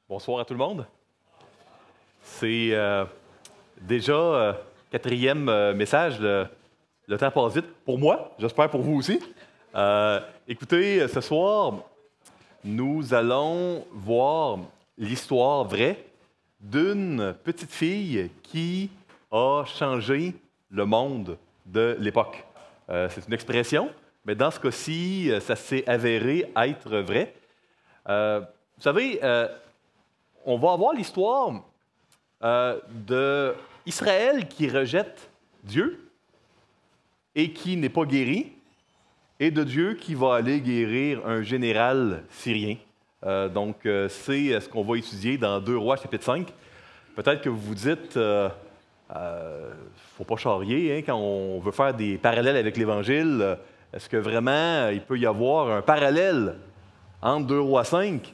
Bonsoir à tout le monde. C'est déjà quatrième message. Le temps passe vite pour moi, j'espère pour vous aussi. Écoutez, ce soir, nous allons voir l'histoire vraie d'une petite fille qui a changé le monde de l'époque. C'est une expression, mais dans ce cas-ci, ça s'est avéré être vrai. Vous savez, on va avoir l'histoire d'Israël qui rejette Dieu et qui n'est pas guéri, et de Dieu qui va aller guérir un général syrien. Donc, c'est ce qu'on va étudier dans 2 Rois, chapitre 5. Peut-être que vous vous dites, faut pas charrier, hein, quand on veut faire des parallèles avec l'Évangile, est-ce que vraiment il peut y avoir un parallèle entre 2 Rois 5?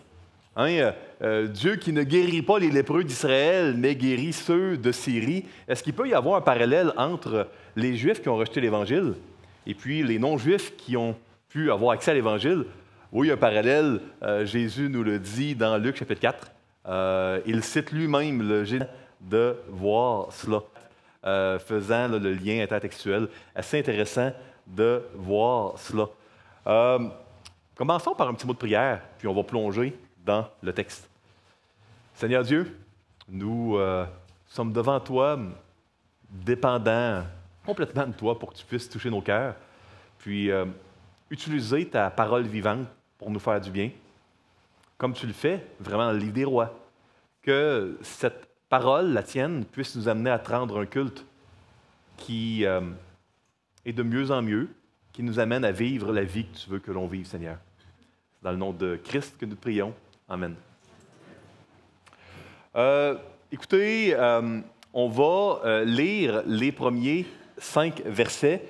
Hein, Dieu qui ne guérit pas les lépreux d'Israël, mais guérit ceux de Syrie. Est-ce qu'il peut y avoir un parallèle entre les Juifs qui ont rejeté l'Évangile et puis les non-Juifs qui ont pu avoir accès à l'Évangile? Oui, un parallèle. Jésus nous le dit dans Luc chapitre 4. Il cite lui-même le génie de voir cela, faisant le lien intertextuel. Assez intéressant de voir cela. Commençons par un petit mot de prière, puis on va plonger dans le texte. Seigneur Dieu, nous sommes devant toi, dépendants complètement de toi pour que tu puisses toucher nos cœurs, puis utiliser ta parole vivante pour nous faire du bien, comme tu le fais vraiment dans le livre des rois. Que cette parole, la tienne, puisse nous amener à te rendre un culte qui est de mieux en mieux, qui nous amène à vivre la vie que tu veux que l'on vive, Seigneur. C'est dans le nom de Christ que nous prions. Amen. Écoutez, on va lire les premiers 5 versets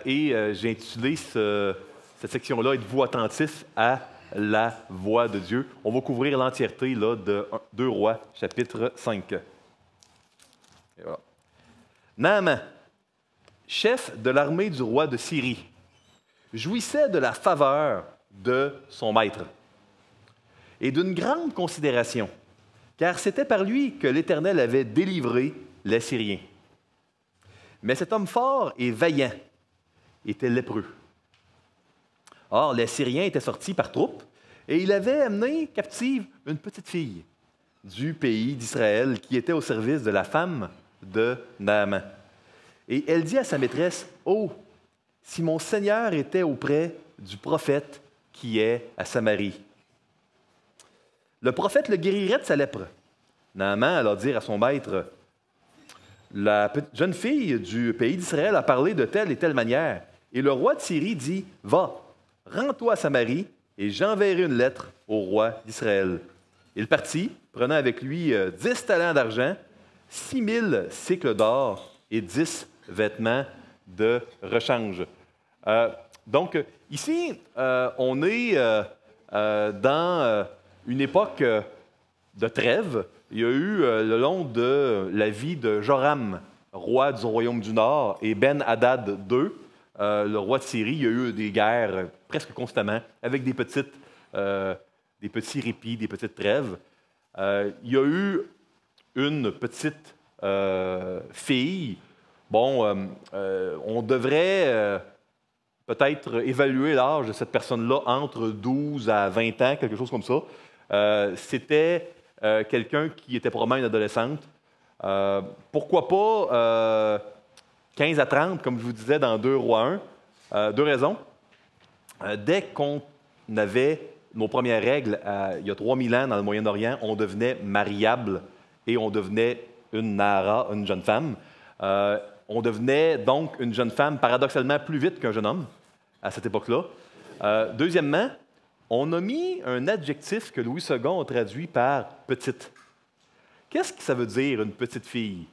et j'ai intitulé cette section-là « Êtes-vous attentifs à la voix de Dieu ». On va couvrir l'entièreté là, de 2 Rois, chapitre 5. Et voilà. Naaman, chef de l'armée du roi de Syrie, jouissait de la faveur de son maître et d'une grande considération, car c'était par lui que l'Éternel avait délivré les Syriens. Mais cet homme fort et vaillant était lépreux. Or, les Syriens étaient sortis par troupes, et il avait amené captive une petite fille du pays d'Israël qui était au service de la femme de Naaman. Et elle dit à sa maîtresse, « Oh, si mon Seigneur était auprès du prophète qui est à Samarie, le prophète le guérirait de sa lèpre. » Naaman alla dire à son maître, « La jeune fille du pays d'Israël a parlé de telle et telle manière. » Et le roi de Syrie dit, « Va, rends-toi à Samarie, et j'enverrai une lettre au roi d'Israël. » Il partit, prenant avec lui 10 talents d'argent, 6000 cycles d'or et 10 vêtements de rechange. Donc, ici, on est dans une époque de trêve. Il y a eu, le long de la vie de Joram, roi du royaume du Nord, et Ben-Hadad II, le roi de Syrie, il y a eu des guerres presque constamment, avec des petits répits, des petites trêves. Il y a eu une petite fille. Bon, on devrait peut-être évaluer l'âge de cette personne-là entre 12 à 20 ans, quelque chose comme ça. C'était quelqu'un qui était probablement une adolescente. Pourquoi pas 15 à 30, comme je vous disais dans 2 Rois 1. 2 raisons. Dès qu'on avait nos premières règles, il y a 3000 ans dans le Moyen-Orient, on devenait mariable et on devenait une nara, une jeune femme. On devenait donc une jeune femme paradoxalement plus vite qu'un jeune homme à cette époque-là. Deuxièmement, on a mis un adjectif que Louis II a traduit par « petite ». Qu'est-ce que ça veut dire, une petite fille?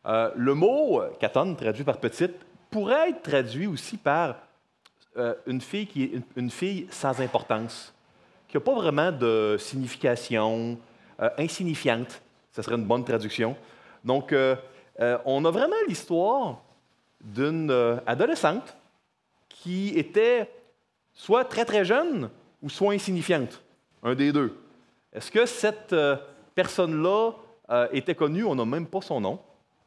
Le mot « katon », traduit par « petite », pourrait être traduit aussi par une fille qui est une fille sans importance, qui n'a pas vraiment de signification, insignifiante. Ce serait une bonne traduction. Donc, on a vraiment l'histoire d'une adolescente qui était soit très, très jeune ou soit insignifiante, un des deux. Est-ce que cette personne-là était connue, on n'a même pas son nom.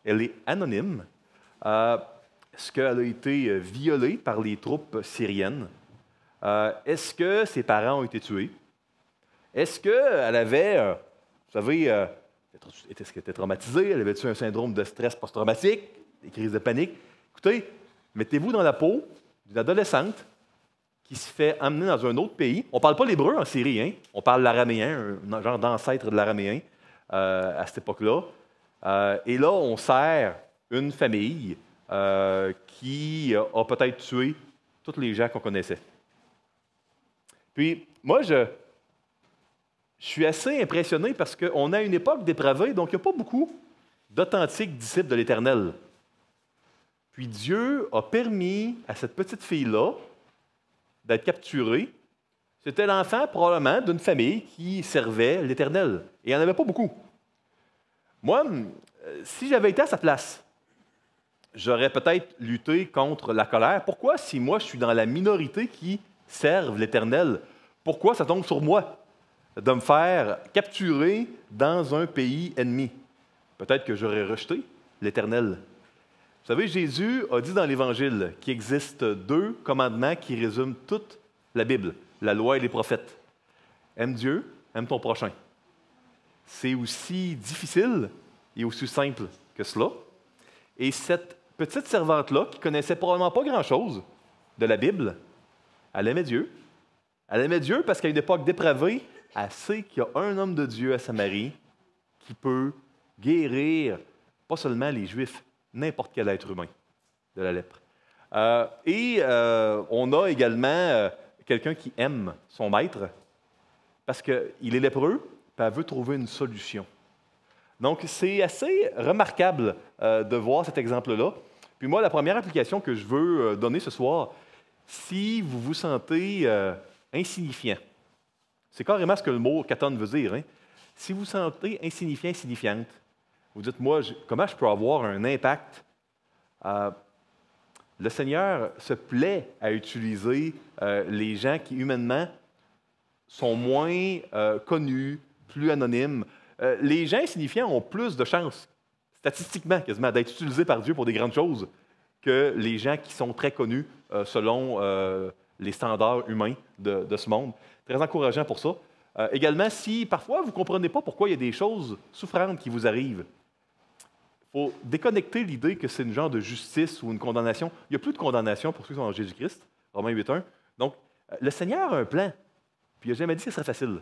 Elle est anonyme. Est-ce qu'elle a été violée par les troupes syriennes? Est-ce que ses parents ont été tués? Est-ce qu'elle avait, vous savez, est-ce qu'elle était traumatisée? Elle avait-tu un syndrome de stress post-traumatique? Des crises de panique? Écoutez, mettez-vous dans la peau d'une adolescente qui se fait emmener dans un autre pays. On ne parle pas l'hébreu en Syrie, hein? On parle l'araméen, un genre d'ancêtre de l'araméen à cette époque-là. Et là, on sert une famille qui a peut-être tué tous les gens qu'on connaissait. Puis, moi, je suis assez impressionné parce qu'on a une époque dépravée, donc il n'y a pas beaucoup d'authentiques disciples de l'Éternel. Puis Dieu a permis à cette petite fille-là d'être capturée. C'était l'enfant, probablement, d'une famille qui servait l'Éternel. Et il n'y en avait pas beaucoup. Moi, si j'avais été à sa place, j'aurais peut-être lutté contre la colère. Pourquoi, si moi, je suis dans la minorité qui servent l'Éternel, pourquoi ça tombe sur moi de me faire capturer dans un pays ennemi? Peut-être que j'aurais rejeté l'Éternel. Vous savez, Jésus a dit dans l'Évangile qu'il existe 2 commandements qui résument toute la Bible, la loi et les prophètes. Aime Dieu, aime ton prochain. C'est aussi difficile et aussi simple que cela. Et cette petite servante-là, qui connaissait probablement pas grand-chose de la Bible, elle aimait Dieu. Elle aimait Dieu parce qu'à une époque dépravée, elle sait qu'il y a un homme de Dieu à Samarie qui peut guérir pas seulement les Juifs, n'importe quel être humain de la lèpre. On a également quelqu'un qui aime son maître parce qu'il est lépreux, puis elle veut trouver une solution. Donc, c'est assez remarquable de voir cet exemple-là. Puis moi, la première application que je veux donner ce soir, si vous vous sentez insignifiant, c'est carrément ce que le mot katon veut dire. Hein? Si vous vous sentez insignifiant, insignifiante, vous dites, moi, comment je peux avoir un impact? Le Seigneur se plaît à utiliser les gens qui, humainement, sont moins connus, plus anonymes. Les gens insignifiants ont plus de chances, statistiquement quasiment, d'être utilisés par Dieu pour des grandes choses que les gens qui sont très connus selon les standards humains de ce monde. Très encourageant pour ça. Également, si parfois vous ne comprenez pas pourquoi il y a des choses souffrantes qui vous arrivent, il faut déconnecter l'idée que c'est une genre de justice ou une condamnation. Il n'y a plus de condamnation pour ceux qui sont en Jésus-Christ, Romains 8.1. Donc, le Seigneur a un plan, puis il n'a jamais dit que ce serait facile.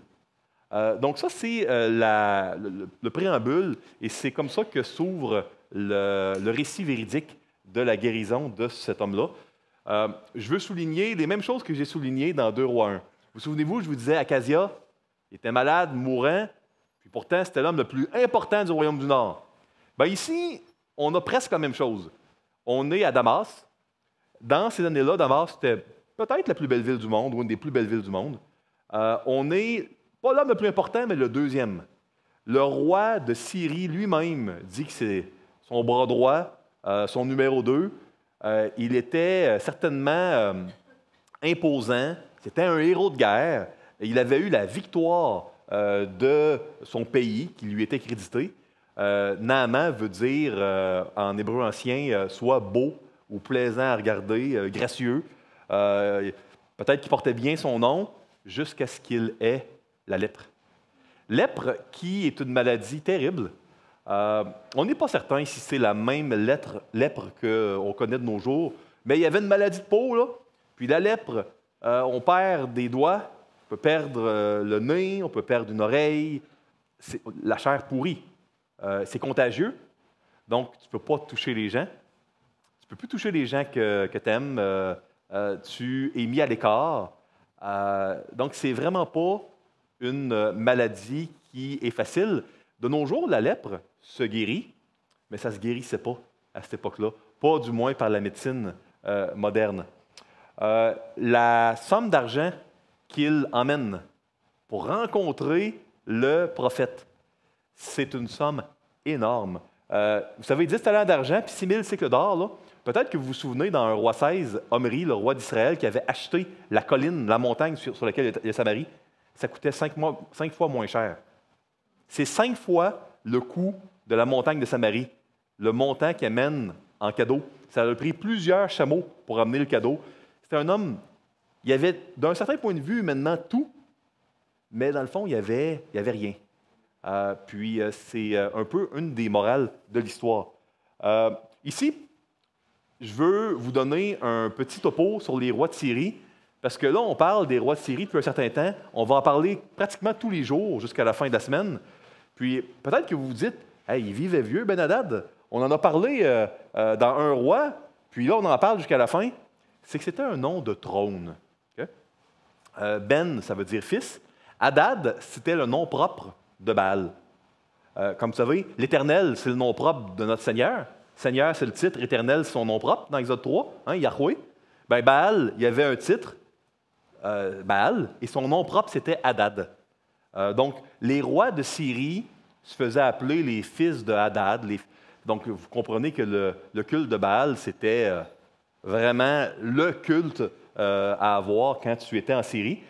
Donc ça, c'est le préambule, et c'est comme ça que s'ouvre le récit véridique de la guérison de cet homme-là. Je veux souligner les mêmes choses que j'ai soulignées dans 2 Rois 1. Vous souvenez-vous, je vous disais, Acasia, il était malade, mourant, puis pourtant, c'était l'homme le plus important du royaume du Nord. Bien, ici, on a presque la même chose. On est à Damas. Dans ces années-là, Damas, c'était peut-être la plus belle ville du monde, ou une des plus belles villes du monde. On n'est pas l'homme le plus important, mais le 2e. Le roi de Syrie lui-même dit que c'est son bras droit, son numéro 2. Il était certainement imposant. C'était un héros de guerre. Il avait eu la victoire de son pays qui lui était crédité. Naaman veut dire, en hébreu ancien, soit beau ou plaisant à regarder, gracieux. Peut-être qu'il portait bien son nom jusqu'à ce qu'il ait la lèpre. Lèpre qui est une maladie terrible. On n'est pas certain si c'est la même lèpre qu'on connaît de nos jours, mais il y avait une maladie de peau, là. Puis la lèpre, on perd des doigts, on peut perdre le nez, on peut perdre une oreille. C'est la chair pourrie. C'est contagieux, donc tu ne peux pas toucher les gens. Tu ne peux plus toucher les gens que tu aimes. Tu es mis à l'écart. Donc, c'est vraiment pas une maladie qui est facile. De nos jours, la lèpre se guérit, mais ça ne se guérissait pas à cette époque-là, pas du moins par la médecine moderne. La somme d'argent qu'il emmène pour rencontrer le prophète, c'est une somme énorme. Vous savez, 10 talents d'argent puis 6 000 cycles d'or, là. Peut-être que vous vous souvenez dans un roi 16, Omri, le roi d'Israël, qui avait acheté la colline, la montagne sur laquelle il y a Samarie, ça coûtait 5 fois moins cher. C'est 5 fois le coût de la montagne de Samarie, le montant qu'il amène en cadeau. Ça a pris plusieurs chameaux pour amener le cadeau. C'était un homme, il avait, d'un certain point de vue, maintenant tout, mais dans le fond, il n'y avait rien. Puis, c'est un peu une des morales de l'histoire. Ici, je veux vous donner un petit topo sur les rois de Syrie, parce que là, on parle des rois de Syrie depuis un certain temps. On va en parler pratiquement tous les jours jusqu'à la fin de la semaine. Puis, peut-être que vous vous dites, « Hey, il vivait vieux, Ben-Hadad. On en a parlé dans Un roi, puis là, on en parle jusqu'à la fin. » C'est que c'était un nom de trône. Okay? Ben, ça veut dire fils. Hadad, c'était le nom propre de Baal. Comme vous savez, l'Éternel, c'est le nom propre de notre Seigneur. Seigneur, c'est le titre. Éternel, c'est son nom propre dans Exode 3, Yahweh. Ben, Baal, il y avait un titre, Baal, et son nom propre, c'était Hadad. Donc, les rois de Syrie se faisaient appeler les fils de Hadad. Donc, vous comprenez que le culte de Baal, c'était vraiment le culte à avoir quand tu étais en Syrie.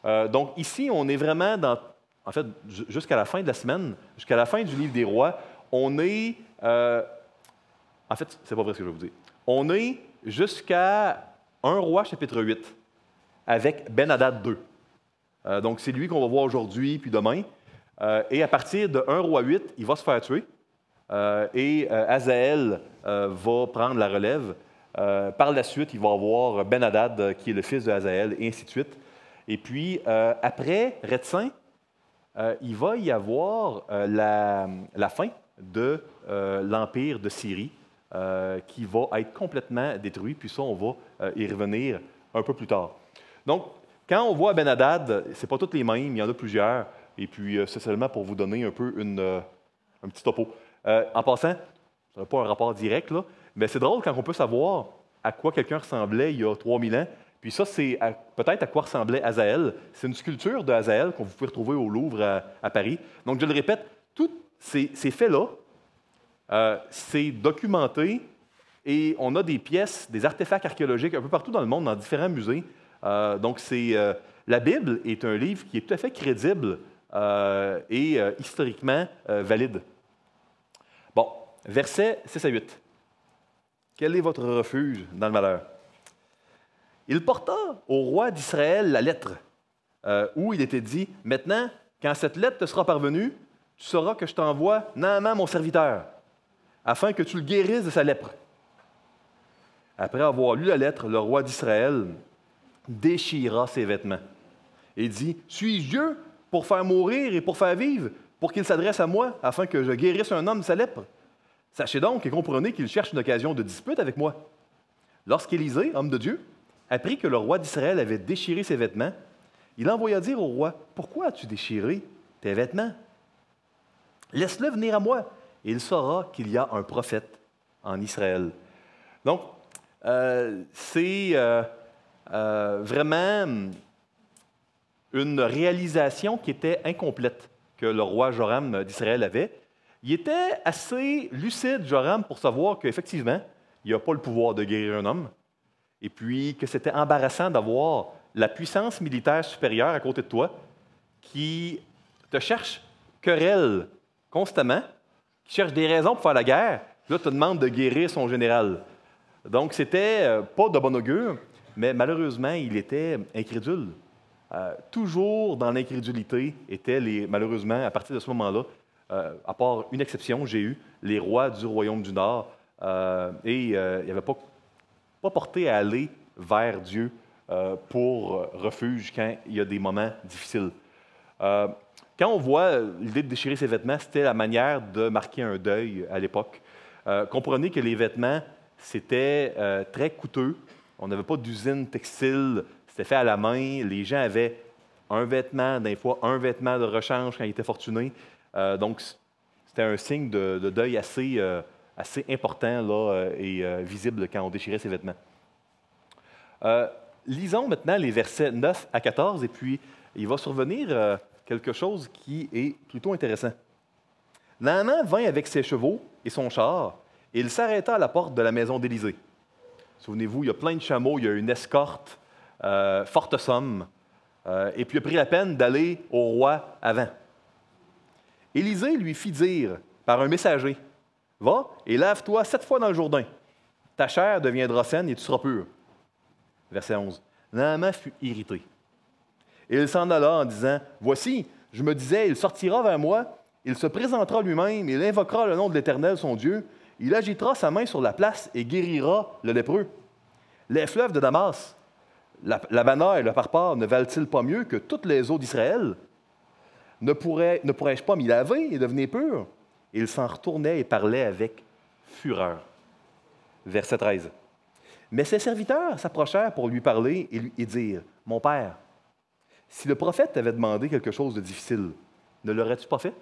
Donc, ici, on est vraiment dans... En fait, jusqu'à la fin de la semaine, jusqu'à la fin du livre des rois, on est... en fait, c'est pas vrai ce que je vais vous dire. On est jusqu'à 1 roi, chapitre 8, avec Ben-Hadad 2. Donc, c'est lui qu'on va voir aujourd'hui puis demain. Et à partir de 1 roi 8, il va se faire tuer. Et Hazaël va prendre la relève. Par la suite, il va avoir Ben-Hadad, qui est le fils de Hazaël, et ainsi de suite. Et puis, après Rétsin, il va y avoir la fin de l'Empire de Syrie, qui va être complètement détruit. Puis ça, on va y revenir un peu plus tard. Donc, quand on voit Ben-Hadad, ce n'est pas tous les mêmes, il y en a plusieurs. Et puis, c'est seulement pour vous donner un peu un petit topo. En passant, ça n'a pas un rapport direct, là, mais c'est drôle quand on peut savoir à quoi quelqu'un ressemblait il y a 3000 ans. Puis ça, c'est peut-être à quoi ressemblait Hazaël. C'est une sculpture de Hazaël qu'on vous pouvez retrouver au Louvre à Paris. Donc, je le répète, tous ces faits-là, c'est documenté et on a des pièces, des artefacts archéologiques un peu partout dans le monde, dans différents musées. Donc, la Bible est un livre qui est tout à fait crédible et historiquement valide. Bon, versets 6 à 8. Quel est votre refuge dans le malheur? Il porta au roi d'Israël la lettre, où il était dit, « Maintenant, quand cette lettre te sera parvenue, tu sauras que je t'envoie Naaman, mon serviteur, afin que tu le guérisses de sa lèpre. » Après avoir lu la lettre, le roi d'Israël déchira ses vêtements et dit, « Suis-je Dieu pour faire mourir et pour faire vivre, pour qu'il s'adresse à moi, afin que je guérisse un homme de sa lèpre? Sachez donc et comprenez qu'il cherche une occasion de dispute avec moi. » Lorsqu'Élisée, homme de Dieu, apprit que le roi d'Israël avait déchiré ses vêtements, il envoya dire au roi, « Pourquoi as-tu déchiré tes vêtements? Laisse-le venir à moi, et il saura qu'il y a un prophète en Israël. » Donc, c'est vraiment une réalisation qui était incomplète que le roi Joram d'Israël avait. Il était assez lucide, Joram, pour savoir qu'effectivement, il n'a pas le pouvoir de guérir un homme, et puis que c'était embarrassant d'avoir la puissance militaire supérieure à côté de toi qui te cherche querelle constamment, qui cherche des raisons pour faire la guerre, là, te demande de guérir son général. Donc, c'était pas de bon augure, mais malheureusement, il était incrédule. Toujours dans l'incrédulité étaient, malheureusement, à partir de ce moment-là, à part une exception, j'ai eu les rois du royaume du Nord, et il n'y avait pas porté à aller vers Dieu pour refuge quand il y a des moments difficiles. Quand on voit l'idée de déchirer ses vêtements, c'était la manière de marquer un deuil à l'époque. Comprenez que les vêtements, c'était très coûteux. On n'avait pas d'usine textile, c'était fait à la main. Les gens avaient un vêtement, des fois un vêtement de rechange quand ils étaient fortunés. Donc, c'était un signe de deuil assez important là, et visible quand on déchirait ses vêtements. Lisons maintenant les versets 9 à 14, et puis il va survenir quelque chose qui est plutôt intéressant. Naaman vint avec ses chevaux et son char, et il s'arrêta à la porte de la maison d'Élisée. Souvenez-vous, il y a plein de chameaux, il y a une escorte, forte somme, et puis il a pris la peine d'aller au roi avant. Élisée lui fit dire par un messager, « Va et lave-toi 7 fois dans le Jourdain. Ta chair deviendra saine et tu seras pur. » Verset 11. Naaman fut irrité. Et il s'en alla en disant, « Voici, je me disais, il sortira vers moi, il se présentera lui-même, il invoquera le nom de l'Éternel, son Dieu, il agitera sa main sur la place et guérira le lépreux. Les fleuves de Damas, l'Abana et le Parpar ne valent-ils pas mieux que toutes les eaux d'Israël? Ne pourrais-je pas m'y laver et devenir pur? » Et il s'en retournait et parlait avec fureur. Verset 13. Mais ses serviteurs s'approchèrent pour lui parler et dire, « Mon père, si le prophète t'avait demandé quelque chose de difficile, ne l'aurais-tu pas fait?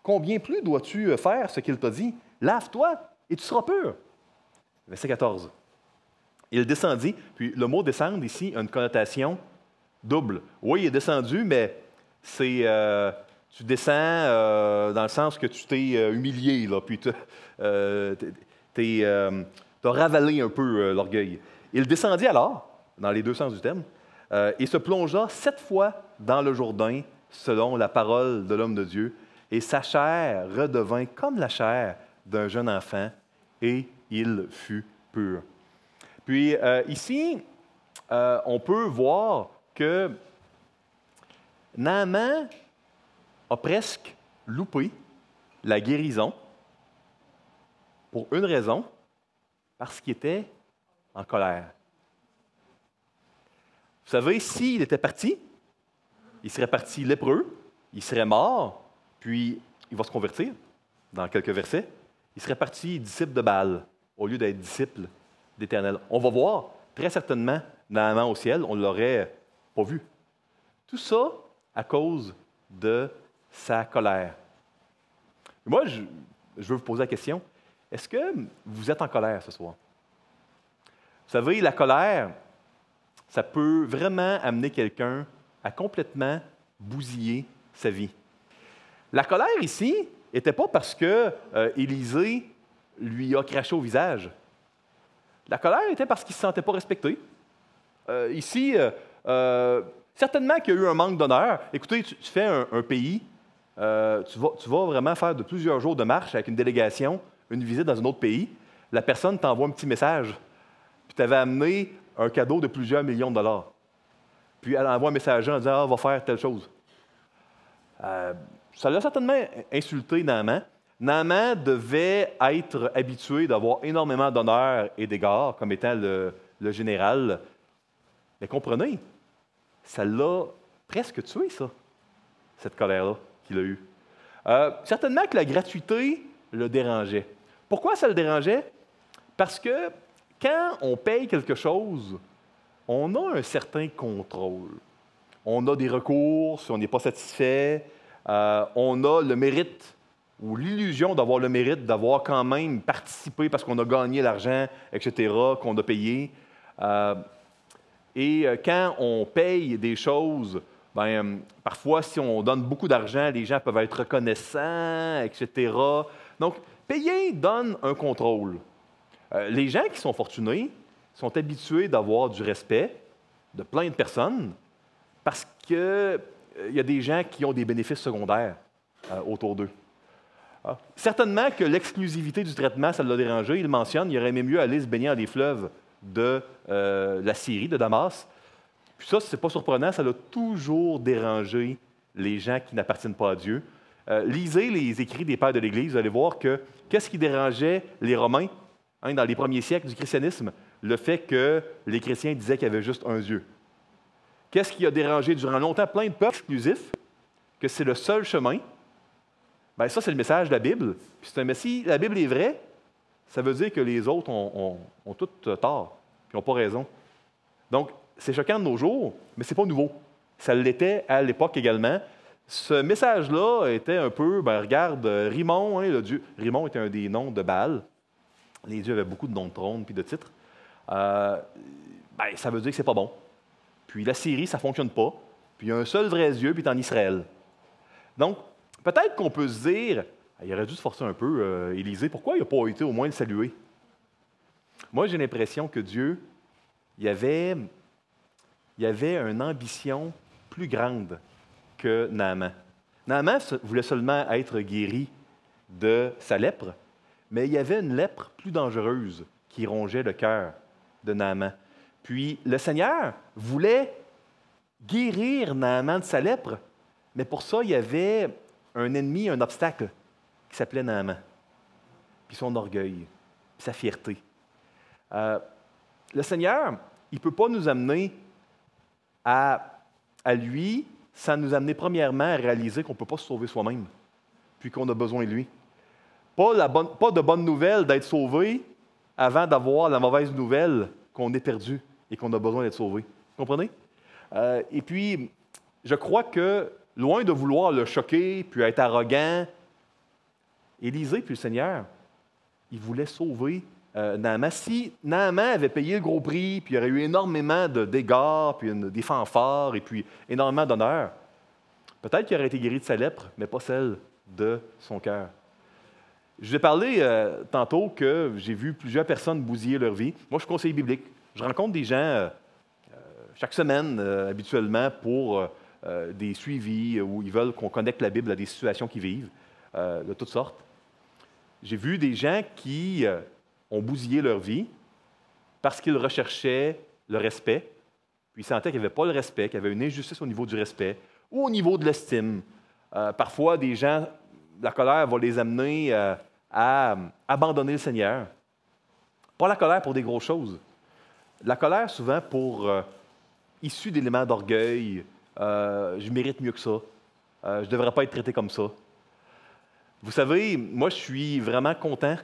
Combien plus dois-tu faire ce qu'il t'a dit? Lave-toi et tu seras pur. » Verset 14. Il descendit, puis le mot « descendre » ici a une connotation double. Oui, il est descendu, mais c'est tu descends dans le sens que tu t'es humilié, là, puis tu as ravalé un peu l'orgueil. Il descendit alors, dans les deux sens du terme, et se plongea 7 fois dans le Jourdain, selon la parole de l'homme de Dieu, et sa chair redevint comme la chair d'un jeune enfant, et il fut pur. Puis ici, on peut voir que Naaman a presque loupé la guérison pour une raison, parce qu'il était en colère. Vous savez, s'il était parti, il serait parti lépreux, il serait mort, puis il va se convertir dans quelques versets. Il serait parti disciple de Baal au lieu d'être disciple d'Éternel. On va voir très certainement Naaman au ciel, on ne l'aurait pas vu. Tout ça à cause de sa colère. Moi, je veux vous poser la question, est-ce que vous êtes en colère ce soir? Vous savez, la colère, ça peut vraiment amener quelqu'un à complètement bousiller sa vie. La colère ici n'était pas parce que Élisée lui a craché au visage. La colère était parce qu'il ne se sentait pas respecté. Ici, certainement qu'il y a eu un manque d'honneur. Écoutez, tu fais un pays, tu vas vraiment faire de plusieurs jours de marche avec une délégation, une visite dans un autre pays. La personne t'envoie un petit message, puis tu avais amené un cadeau de plusieurs millions de dollars. Puis elle envoie un messager en disant « Ah, va faire telle chose. » Ça l'a certainement insulté Naaman. Naaman devait être habitué d'avoir énormément d'honneur et d'égards comme étant le général. Mais comprenez, ça l'a presque tué, ça, cette colère-là qu'il a eue. Certainement que la gratuité le dérangeait. Pourquoi ça le dérangeait? Parce que quand on paye quelque chose, on a un certain contrôle. On a des recours si on n'est pas satisfait. On a le mérite ou l'illusion d'avoir le mérite d'avoir quand même participé parce qu'on a gagné l'argent, etc., qu'on a payé. Et quand on paye des choses, parfois, si on donne beaucoup d'argent, les gens peuvent être reconnaissants, etc. Donc, payer donne un contrôle. Les gens qui sont fortunés sont habitués d'avoir du respect de plein de personnes parce qu'il y a des gens qui ont des bénéfices secondaires autour d'eux. Certainement que l'exclusivité du traitement, ça l'a dérangé. Il mentionne qu'il aurait aimé mieux aller se baigner dans les fleuves de la Syrie, de Damas. Puis ça, ce n'est pas surprenant, ça l'a toujours dérangé les gens qui n'appartiennent pas à Dieu. Lisez les écrits des pères de l'Église, vous allez voir que qu'est-ce qui dérangeait les Romains dans les premiers siècles du christianisme? Le fait que les chrétiens disaient qu'il y avait juste un Dieu. Qu'est-ce qui a dérangé durant longtemps plein de peuples exclusifs? Que c'est le seul chemin. Bien, ça, c'est le message de la Bible. Puis si la Bible est vraie, ça veut dire que les autres ont tout tort, puis n'ont pas raison. Donc, c'est choquant de nos jours, mais ce n'est pas nouveau. Ça l'était à l'époque également. Ce message-là était un peu, regarde, Rimon, le dieu. Rimon était un des noms de Baal. Les dieux avaient beaucoup de noms de trône puis de titres. Ça veut dire que c'est pas bon. Puis la Syrie, ça ne fonctionne pas. Puis il y a un seul vrai Dieu, puis il est en Israël. Donc, peut-être qu'on peut se dire, il aurait dû se forcer un peu, Élisée, pourquoi il n'a pas été au moins le saluer? Moi, j'ai l'impression que Dieu, il y avait une ambition plus grande que Naaman. Naaman voulait seulement être guéri de sa lèpre, mais il y avait une lèpre plus dangereuse qui rongeait le cœur de Naaman. Puis le Seigneur voulait guérir Naaman de sa lèpre, mais pour ça, il y avait un ennemi, un obstacle qui s'appelait Naaman, puis son orgueil, puis sa fierté. Le Seigneur, il ne peut pas nous amener à lui sans nous amener premièrement à réaliser qu'on ne peut pas se sauver soi-même, puis qu'on a besoin de lui. Pas de bonne nouvelle d'être sauvé avant d'avoir la mauvaise nouvelle qu'on est perdu et qu'on a besoin d'être sauvé. Vous comprenez? Et puis, je crois que, loin de vouloir le choquer, puis être arrogant, Élisée puis le Seigneur, il voulait sauver Naaman. Si Naaman avait payé le gros prix, puis il y aurait eu énormément de dégâts, puis des fanfares, et puis énormément d'honneur, peut-être qu'il aurait été guéri de sa lèpre, mais pas celle de son cœur. Je vous ai parlé tantôt que j'ai vu plusieurs personnes bousiller leur vie. Moi, je suis conseiller biblique. Je rencontre des gens chaque semaine, habituellement, pour des suivis où ils veulent qu'on connecte la Bible à des situations qu'ils vivent, de toutes sortes. J'ai vu des gens qui ont bousillé leur vie parce qu'ils recherchaient le respect, puis ils sentaient qu'il n'y avait pas le respect, qu'il y avait une injustice au niveau du respect ou au niveau de l'estime. Parfois, des gens, la colère va les amener à abandonner le Seigneur. Pas la colère pour des grosses choses. La colère, souvent, issue d'éléments d'orgueil. Je mérite mieux que ça. Je ne devrais pas être traité comme ça. Vous savez, moi, je suis vraiment content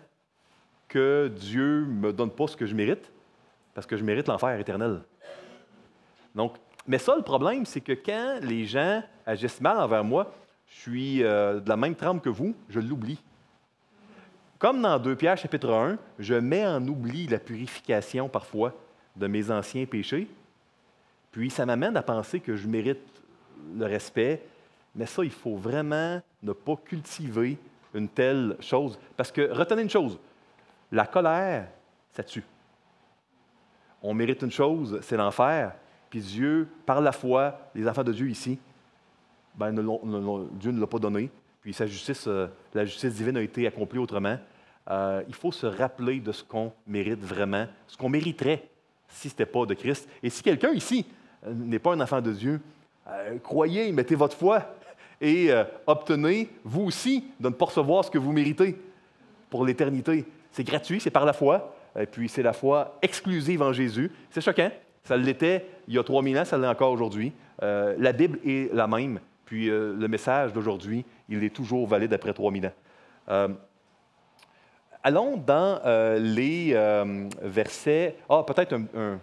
que Dieu ne me donne pas ce que je mérite, parce que je mérite l'enfer éternel. Donc, mais ça, le problème, c'est que quand les gens agissent mal envers moi, je suis de la même trempe que vous, je l'oublie. Comme dans 2 Pierre, chapitre 1, je mets en oubli la purification, parfois, de mes anciens péchés, puis ça m'amène à penser que je mérite le respect, mais ça, il faut vraiment ne pas cultiver une telle chose. Parce que, retenez une chose, la colère, ça tue. On mérite une chose, c'est l'enfer, puis Dieu, par la foi, les enfants de Dieu ici, Dieu ne l'a pas donné, puis la justice divine a été accomplie autrement. Il faut se rappeler de ce qu'on mérite vraiment, ce qu'on mériterait si ce n'était pas de Christ. Et si quelqu'un ici n'est pas un enfant de Dieu, croyez, mettez votre foi et obtenez, vous aussi, de ne pas recevoir ce que vous méritez pour l'éternité. C'est gratuit, c'est par la foi, et puis c'est la foi exclusive en Jésus. C'est choquant, ça l'était il y a 3000 ans, ça l'est encore aujourd'hui. La Bible est la même, puis le message d'aujourd'hui, il est toujours valide après 3000 ans. Allons dans les versets... peut-être une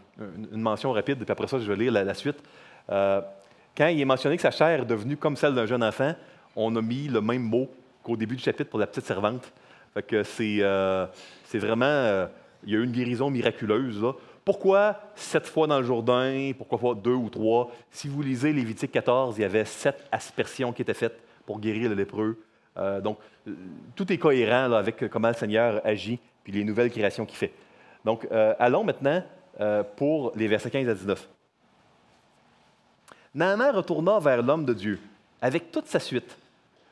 mention rapide, puis après ça, je vais lire la suite. Quand il est mentionné que sa chair est devenue comme celle d'un jeune enfant, on a mis le même mot qu'au début du chapitre pour la petite servante. Fait que c'est vraiment... il y a eu une guérison miraculeuse, là. Pourquoi 7 fois dans le Jourdain? Pourquoi pas 2 ou 3? Si vous lisez Lévitique 14, il y avait 7 aspersions qui étaient faites pour guérir le lépreux. Donc, tout est cohérent là, avec comment le Seigneur agit puis les nouvelles créations qu'il fait. Donc, allons maintenant pour les versets 15 à 19. Naaman retourna vers l'homme de Dieu avec toute sa suite.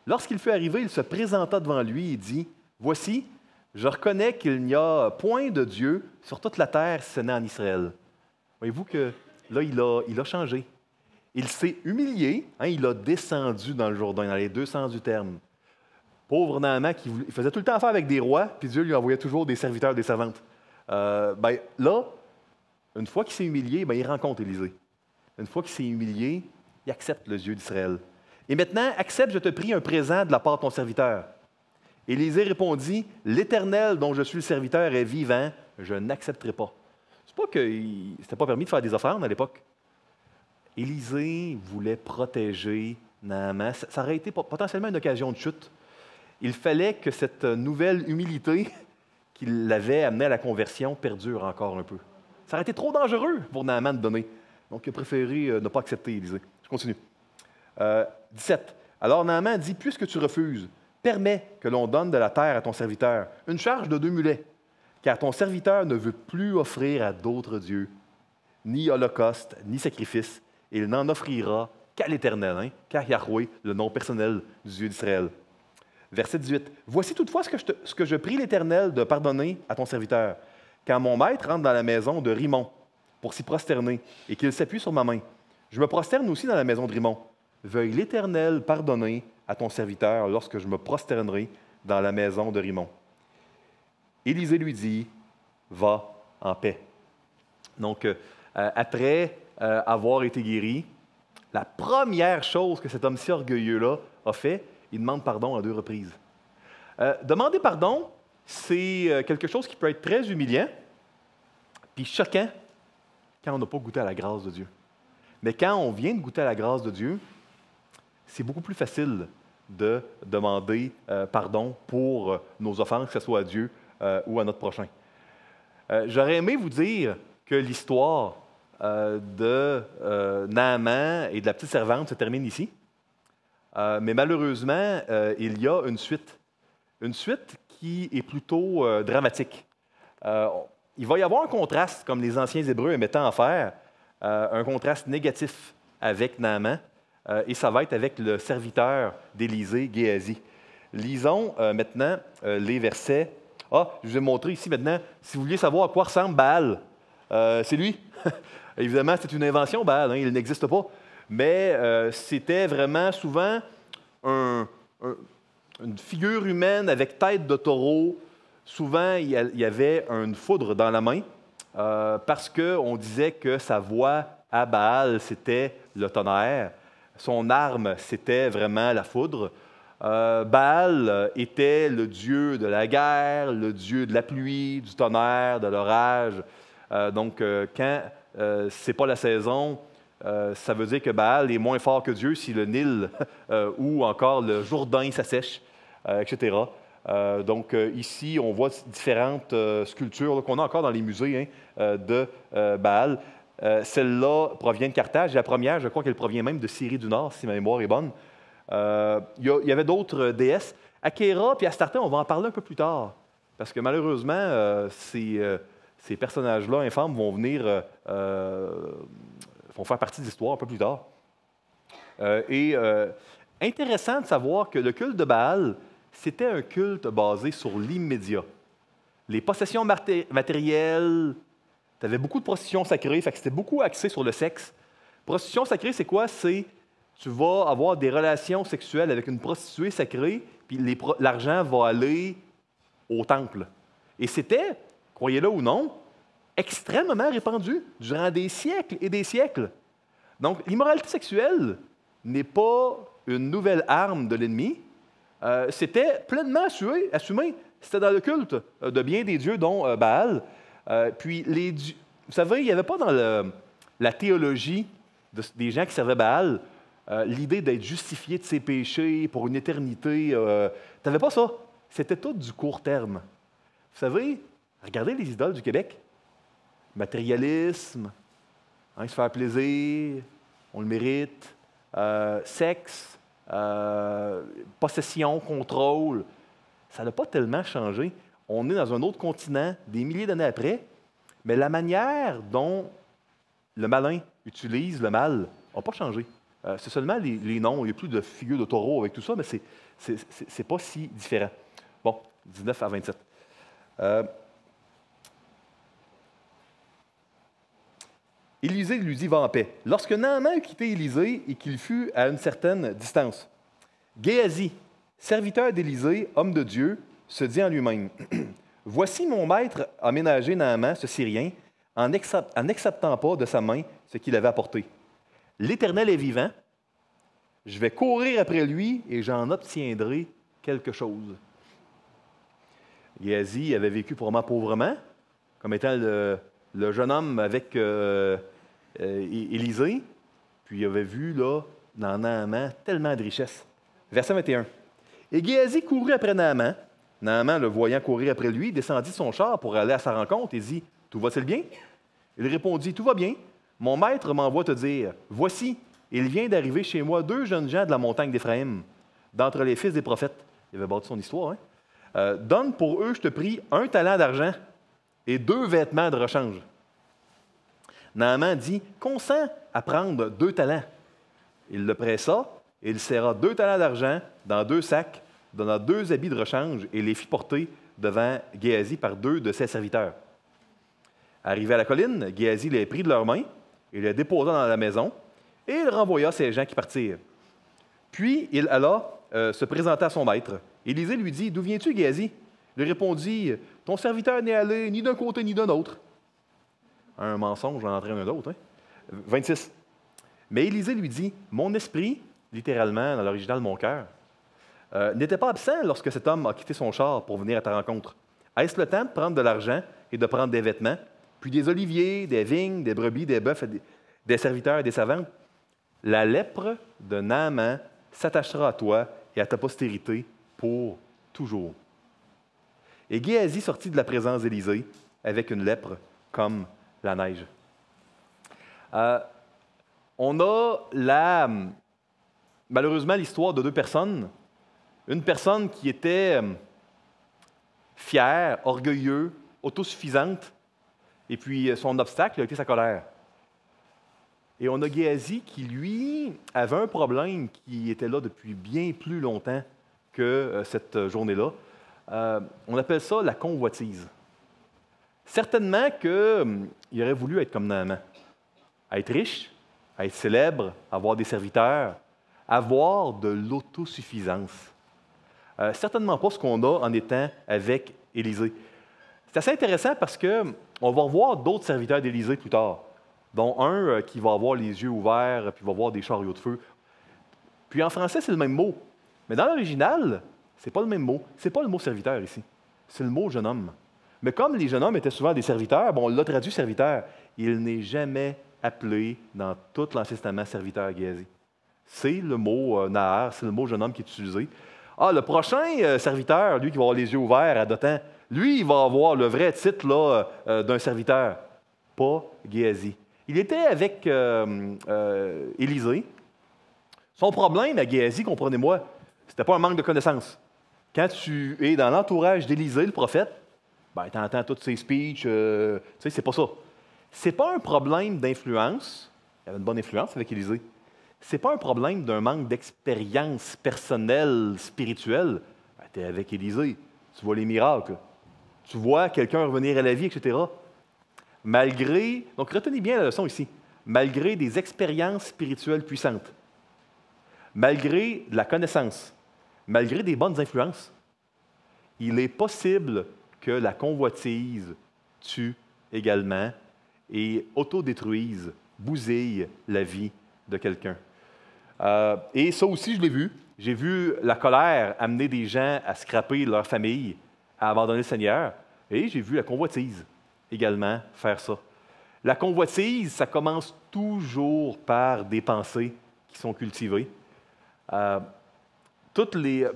Lorsqu'il fut arrivé, il se présenta devant lui et dit, « Voici, je reconnais qu'il n'y a point de Dieu sur toute la terre si ce n'est en Israël. » Voyez-vous que là, il a changé. Il s'est humilié, il a descendu dans le Jourdain, dans les deux sens du terme. Pauvre Naaman qui faisait tout le temps affaire avec des rois, puis Dieu lui envoyait toujours des serviteurs, des servantes. Là, une fois qu'il s'est humilié, il rencontre Élisée. Une fois qu'il s'est humilié, il accepte le Dieu d'Israël. Et maintenant, accepte, je te prie, un présent de la part de ton serviteur. Élisée répondit, « L'Éternel dont je suis le serviteur est vivant, je n'accepterai pas. » C'est pas qu'il n'était pas permis de faire des offrandes à l'époque. Élisée voulait protéger Naaman. Ça aurait été potentiellement une occasion de chute. Il fallait que cette nouvelle humilité qui l'avait amené à la conversion perdure encore un peu. Ça aurait été trop dangereux pour Naaman de donner. Donc, il a préféré ne pas accepter Élisée. Je continue. 17. Alors Naaman dit, « Puisque tu refuses, permets que l'on donne de la terre à ton serviteur, une charge de 2 mulets, car ton serviteur ne veut plus offrir à d'autres dieux, ni holocauste, ni sacrifice, et il n'en offrira qu'à l'Éternel, qu'à Yahweh, le nom personnel du Dieu d'Israël. Verset 18. Voici toutefois ce que je prie l'Éternel de pardonner à ton serviteur. Quand mon maître rentre dans la maison de Rimon pour s'y prosterner et qu'il s'appuie sur ma main, je me prosterne aussi dans la maison de Rimon. Veuille l'Éternel pardonner à ton serviteur lorsque je me prosternerai dans la maison de Rimon. Élisée lui dit, va en paix. Donc, après avoir été guéri, la première chose que cet homme si orgueilleux-là a fait, il demande pardon à 2 reprises. Demander pardon, c'est quelque chose qui peut être très humiliant, puis choquant quand on n'a pas goûté à la grâce de Dieu. Mais quand on vient de goûter à la grâce de Dieu, c'est beaucoup plus facile de demander pardon pour nos offenses, que ce soit à Dieu ou à notre prochain. J'aurais aimé vous dire que l'histoire de Naaman et de la petite servante se termine ici. Mais malheureusement, il y a une suite qui est plutôt dramatique. Il va y avoir un contraste, comme les anciens Hébreux aimaient en faire, un contraste négatif avec Naaman, et ça va être avec le serviteur d'Élisée, Géasi. Lisons maintenant les versets. Je vous ai montré ici maintenant, si vous vouliez savoir à quoi ressemble Baal, c'est lui. Évidemment, c'est une invention, Baal, il n'existe pas. Mais c'était vraiment souvent une figure humaine avec tête de taureau. Souvent, il y avait une foudre dans la main parce qu'on disait que sa voix à Baal, c'était le tonnerre. Son arme, c'était vraiment la foudre. Baal était le dieu de la guerre, le dieu de la pluie, du tonnerre, de l'orage. Donc, quand ce n'est pas la saison, ça veut dire que Baal est moins fort que Dieu si le Nil ou encore le Jourdain s'assèche, etc. Donc, ici, on voit différentes sculptures qu'on a encore dans les musées de Baal. Celle-là provient de Carthage. La première, je crois qu'elle provient même de Syrie du Nord, si ma mémoire est bonne. Il y avait d'autres déesses. Achéra et Astarté, on va en parler un peu plus tard, parce que malheureusement, ces personnages-là infâmes vont venir, vont faire partie de l'histoire un peu plus tard. Intéressant de savoir que le culte de Baal, c'était un culte basé sur l'immédiat. Les possessions matérielles, tu avais beaucoup de prostitution sacrée, fait que c'était beaucoup axé sur le sexe. Prostitution sacrée, c'est quoi? C'est tu vas avoir des relations sexuelles avec une prostituée sacrée, puis l'argent va aller au temple. Et c'était, croyez-le ou non, extrêmement répandu durant des siècles et des siècles. Donc, l'immoralité sexuelle n'est pas une nouvelle arme de l'ennemi. C'était pleinement assumé. C'était dans le culte de bien des dieux, dont Baal. Puis, vous savez, il n'y avait pas dans la théologie des gens qui servaient Baal l'idée d'être justifié de ses péchés pour une éternité. Tu n'avais pas ça. C'était tout du court terme. Vous savez, regardez les idoles du Québec. Matérialisme, se faire plaisir, on le mérite, sexe, possession, contrôle. Ça n'a pas tellement changé. On est dans un autre continent, des milliers d'années après, mais la manière dont le malin utilise le mal n'a pas changé. C'est seulement les noms. Il n'y a plus de figure de taureau avec tout ça, mais c'est pas si différent. Bon, 19 à 27. Élisée lui dit, va en paix. Lorsque Naaman eut quitté Élisée et qu'il fut à une certaine distance, Géasi, serviteur d'Élisée, homme de Dieu, se dit en lui-même, voici mon maître a ménagé Naaman, ce Syrien, en n'acceptant pas de sa main ce qu'il avait apporté. L'Éternel est vivant, je vais courir après lui et j'en obtiendrai quelque chose. Géasi avait vécu probablement pauvrement, comme étant le jeune homme avec Élisée, puis il avait vu là, dans Naaman tellement de richesses. Verset 21. Et Géasi courut après Naaman. Naaman, le voyant courir après lui, descendit de son char pour aller à sa rencontre et dit, « Tout va-t-il bien? » Il répondit, « Tout va bien. Mon maître m'envoie te dire, voici, il vient d'arriver chez moi 2 jeunes gens de la montagne d'Éphraïm, d'entre les fils des prophètes. » Il avait bâti son histoire. Donne pour eux, je te prie, 1 talent d'argent et 2 vêtements de rechange. Naaman dit, consens à prendre 2 talents. Il le pressa, et il serra 2 talents d'argent dans 2 sacs, donna 2 habits de rechange, et les fit porter devant Géasi par 2 de ses serviteurs. Arrivé à la colline, Géasi les prit de leurs mains et les déposa dans la maison, et il renvoya ces gens qui partirent. Puis il alla se présenter à son maître. Élisée lui dit, « D'où viens-tu, Géasi? » Il répondit, « Ton serviteur n'est allé ni d'un côté ni d'un autre. » Un mensonge en entraîne un autre. Hein? 26. Mais Élisée lui dit, « Mon esprit, littéralement dans l'original mon cœur, n'était pas absent lorsque cet homme a quitté son char pour venir à ta rencontre. Est-ce le temps de prendre de l'argent et de prendre des vêtements, puis des oliviers, des vignes, des brebis, des bœufs, des serviteurs et des servantes? La lèpre de Naaman s'attachera à toi et à ta postérité pour toujours. » Et Géasi sortit de la présence d'Élisée avec une lèpre comme la neige. On a malheureusement l'histoire de 2 personnes. Une personne qui était fière, orgueilleuse, autosuffisante, et puis son obstacle a été sa colère. Et on a Géasi qui, lui, avait un problème qui était là depuis bien plus longtemps que cette journée-là. On appelle ça la convoitise. Certainement qu'il aurait voulu être comme Naaman, être riche, être célèbre, avoir des serviteurs, avoir de l'autosuffisance. Certainement pas ce qu'on a en étant avec Élisée. C'est assez intéressant parce qu'on va revoir d'autres serviteurs d'Élisée plus tard, dont un qui va avoir les yeux ouverts, puis va voir des chariots de feu. Puis en français, c'est le même mot. Mais dans l'original, c'est pas le même mot. C'est pas le mot serviteur ici. C'est le mot jeune homme. Mais comme les jeunes hommes étaient souvent des serviteurs, on l'a traduit serviteur. Il n'est jamais appelé dans tout l'Ancien Testament serviteur Géasi. C'est le mot Nahar, c'est le mot jeune homme qui est utilisé. Ah, le prochain serviteur, lui qui va avoir les yeux ouverts à Dothan, lui, il va avoir le vrai titre là, d'un serviteur, pas Géasi. Il était avec Élisée. Son problème à Géasi, comprenez-moi, c'était pas un manque de connaissances. Quand tu es dans l'entourage d'Élisée, le prophète, tu entends tous ses speeches, tu sais, c'est pas ça. C'est pas un problème d'influence. Il y avait une bonne influence avec Élisée. C'est pas un problème d'un manque d'expérience personnelle, spirituelle. Tu es avec Élisée, tu vois les miracles, tu vois quelqu'un revenir à la vie, etc. Malgré, donc retenez bien la leçon ici, malgré des expériences spirituelles puissantes, malgré de la connaissance, malgré des bonnes influences, il est possible que la convoitise tue également et autodétruise, bousille la vie de quelqu'un. Et ça aussi, je l'ai vu. J'ai vu la colère amener des gens à scraper leur famille, à abandonner le Seigneur. Et j'ai vu la convoitise également faire ça. La convoitise, ça commence toujours par des pensées qui sont cultivées.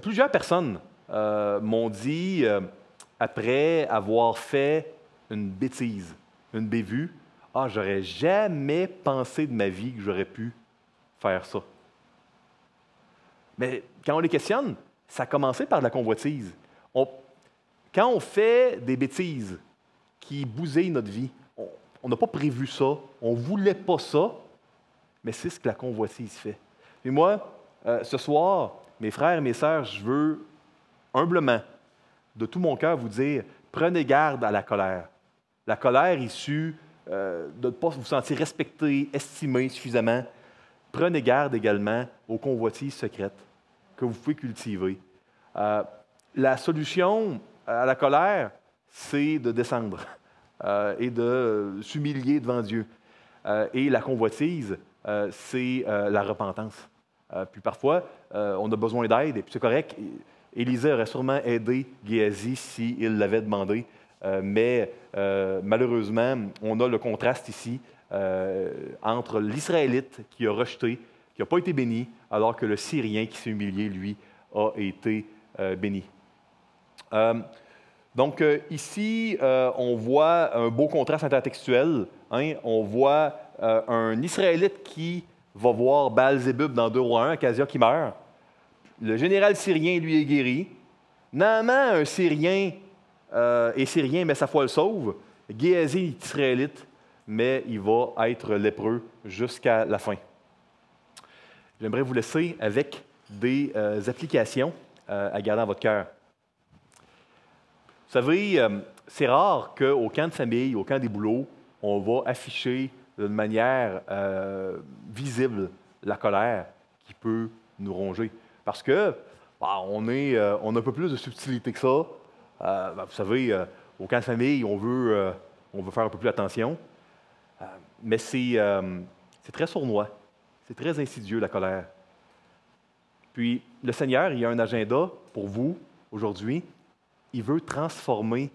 Plusieurs personnes m'ont dit, après avoir fait une bêtise, une bévue, « Ah, j'aurais jamais pensé de ma vie que j'aurais pu faire ça. » Mais quand on les questionne, ça a commencé par la convoitise. Quand on fait des bêtises qui bousillent notre vie, on n'a pas prévu ça, on ne voulait pas ça, mais c'est ce que la convoitise fait. Et moi, ce soir, mes frères et mes sœurs, je veux humblement, de tout mon cœur, vous dire, prenez garde à la colère. La colère issue de ne pas vous sentir respecté, estimé suffisamment. Prenez garde également aux convoitises secrètes que vous pouvez cultiver. La solution à la colère, c'est de descendre et de s'humilier devant Dieu. Et la convoitise, c'est la repentance. Puis parfois, on a besoin d'aide, et puis c'est correct. Élisée aurait sûrement aidé Géasi s'il l'avait demandé, mais malheureusement, on a le contraste ici entre l'Israélite qui a rejeté, qui n'a pas été béni, alors que le Syrien qui s'est humilié, lui, a été béni. Donc ici, on voit un beau contraste intertextuel. Hein? On voit un Israélite qui va voir Baal-Zébub dans 2 Rois 1, Acasia qui meurt. Le général syrien, lui, est guéri. Naaman, un Syrien, est syrien, mais sa foi le sauve. Géasi est israélite, mais il va être lépreux jusqu'à la fin. j'aimerais vous laisser avec des applications à garder dans votre cœur. Vous savez, c'est rare qu'au camp de famille, au camp des boulots, on va afficher d'une manière visible la colère qui peut nous ronger. Parce que on a un peu plus de subtilité que ça. Vous savez, au camp de famille, on veut faire un peu plus attention. Mais c'est très sournois. C'est très insidieux, la colère. Puis, le Seigneur, il a un agenda pour vous aujourd'hui. Il veut transformer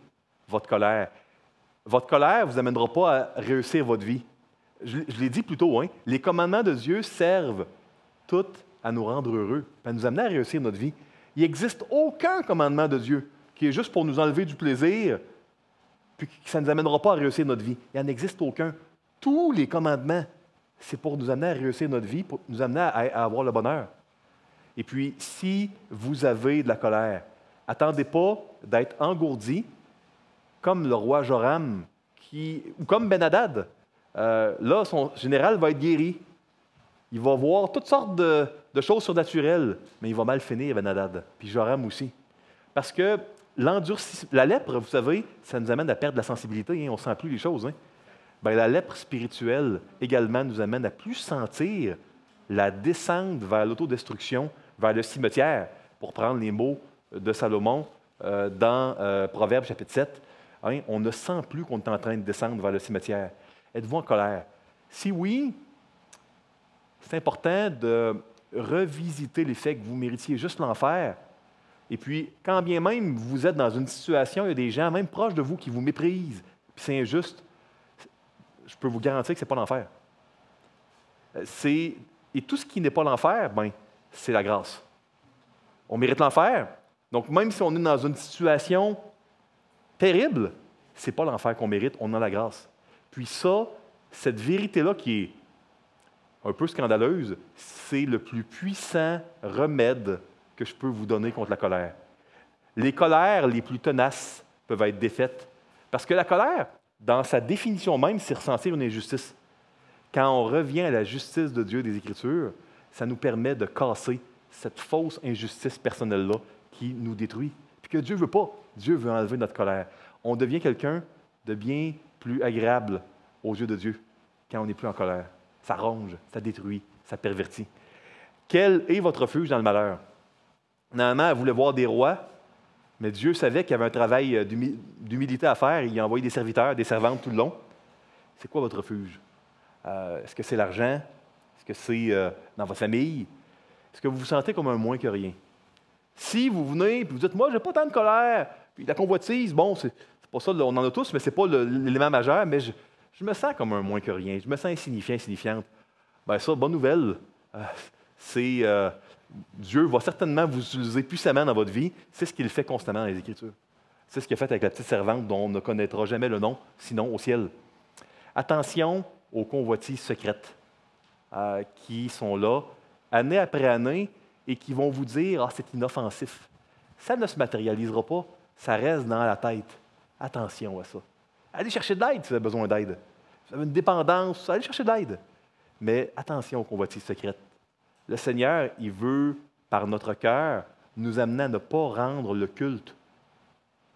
votre colère. Votre colère ne vous amènera pas à réussir votre vie. Je l'ai dit plus tôt, hein, les commandements de Dieu servent tous à nous rendre heureux, à nous amener à réussir notre vie. Il n'existe aucun commandement de Dieu qui est juste pour nous enlever du plaisir, puis que ça ne nous amènera pas à réussir notre vie. Il n'en existe aucun. Tous les commandements, c'est pour nous amener à réussir notre vie, pour nous amener à avoir le bonheur. Et puis, si vous avez de la colère, attendez pas d'être engourdi comme le roi Joram ou comme Ben-Hadad. Là, son général va être guéri. Il va voir toutes sortes de choses surnaturelles, mais il va mal finir, Ben-Hadad, puis Joram aussi. Parce que la lèpre, vous savez, ça nous amène à perdre la sensibilité, hein, on ne sent plus les choses. Hein. Bien, la lèpre spirituelle également nous amène à plus sentir la descente vers l'autodestruction, vers le cimetière, pour prendre les mots de Salomon dans Proverbes chapitre 7. Hein, on ne sent plus qu'on est en train de descendre vers le cimetière. Êtes-vous en colère? Si oui, c'est important de revisiter les faits que vous méritiez juste l'enfer. Et puis, quand bien même vous êtes dans une situation, il y a des gens, même proches de vous, qui vous méprisent, puis c'est injuste, je peux vous garantir que ce n'est pas l'enfer. Et tout ce qui n'est pas l'enfer, ben, c'est la grâce. On mérite l'enfer. Donc, même si on est dans une situation terrible, ce n'est pas l'enfer qu'on mérite, on a la grâce. Puis ça, cette vérité-là qui est un peu scandaleuse, c'est le plus puissant remède que je peux vous donner contre la colère. Les colères les plus tenaces peuvent être défaites. Parce que la colère, dans sa définition même, c'est ressentir une injustice. Quand on revient à la justice de Dieu des Écritures, ça nous permet de casser cette fausse injustice personnelle-là qui nous détruit. Puis que Dieu ne veut pas. Dieu veut enlever notre colère. On devient quelqu'un de bien plus agréable aux yeux de Dieu quand on n'est plus en colère. Ça ronge, ça détruit, ça pervertit. Quel est votre refuge dans le malheur? Normalement, elle voulait voir des rois, mais Dieu savait qu'il y avait un travail d'humilité à faire. Il a envoyé des serviteurs, des servantes tout le long. C'est quoi votre refuge? Est-ce que c'est l'argent? Est-ce que c'est dans votre famille? Est-ce que vous vous sentez comme un moins que rien? Si vous venez et vous dites, moi, je n'ai pas tant de colère, puis la convoitise, bon, c'est pas ça, on en a tous, mais ce n'est pas l'élément majeur, mais je me sens comme un moins que rien, je me sens insignifiant, insignifiante. Bien ça, bonne nouvelle, Dieu va certainement vous utiliser puissamment dans votre vie. C'est ce qu'il fait constamment dans les Écritures. C'est ce qu'il a fait avec la petite servante dont on ne connaîtra jamais le nom, sinon au ciel. Attention aux convoitises secrètes qui sont là, année après année, et qui vont vous dire « Ah, c'est inoffensif ». Ça ne se matérialisera pas, ça reste dans la tête. Attention à ça. Allez chercher de l'aide si vous avez besoin d'aide. Si vous avez une dépendance, allez chercher de l'aide. Mais attention aux convoitises secrètes. Le Seigneur, il veut, par notre cœur, nous amener à ne pas rendre le culte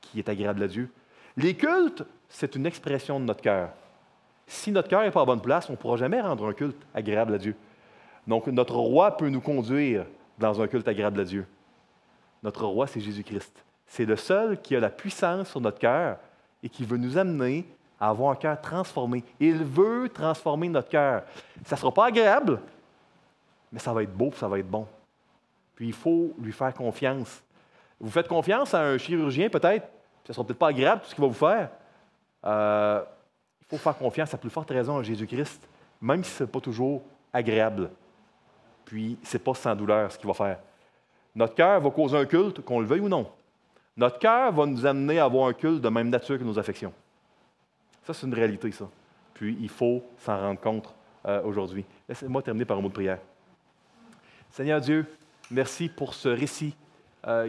qui est agréable à Dieu. Les cultes, c'est une expression de notre cœur. Si notre cœur n'est pas à bonne place, on ne pourra jamais rendre un culte agréable à Dieu. Donc, notre roi peut nous conduire dans un culte agréable à Dieu. Notre roi, c'est Jésus-Christ. C'est le seul qui a la puissance sur notre cœur et qui veut nous amener à avoir un cœur transformé. Il veut transformer notre cœur. Ça ne sera pas agréable, mais ça va être beau, ça va être bon. Puis il faut lui faire confiance. Vous faites confiance à un chirurgien, peut-être, ça ne sera peut-être pas agréable tout ce qu'il va vous faire. Il faut faire confiance à plus forte raison à Jésus-Christ, même si ce n'est pas toujours agréable. Puis ce n'est pas sans douleur ce qu'il va faire. Notre cœur va causer un culte, qu'on le veuille ou non. Notre cœur va nous amener à avoir un culte de même nature que nos affections. Ça, c'est une réalité, ça. Puis il faut s'en rendre compte aujourd'hui. Laissez-moi terminer par un mot de prière. Seigneur Dieu, merci pour ce récit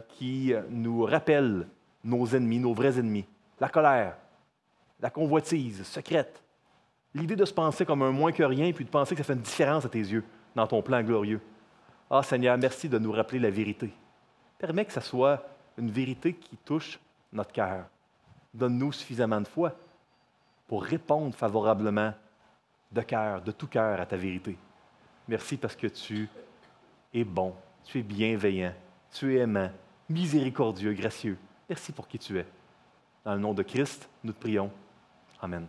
qui nous rappelle nos ennemis, nos vrais ennemis. La colère, la convoitise secrète, l'idée de se penser comme un moins que rien, puis de penser que ça fait une différence à tes yeux dans ton plan glorieux. Ah Seigneur, merci de nous rappeler la vérité. Permets que ce soit une vérité qui touche notre cœur. Donne-nous suffisamment de foi pour répondre favorablement de cœur, de tout cœur à ta vérité. Merci parce que tu es bon, tu es bienveillant, tu es aimant, miséricordieux, gracieux. Merci pour qui tu es. Dans le nom de Christ, nous te prions. Amen.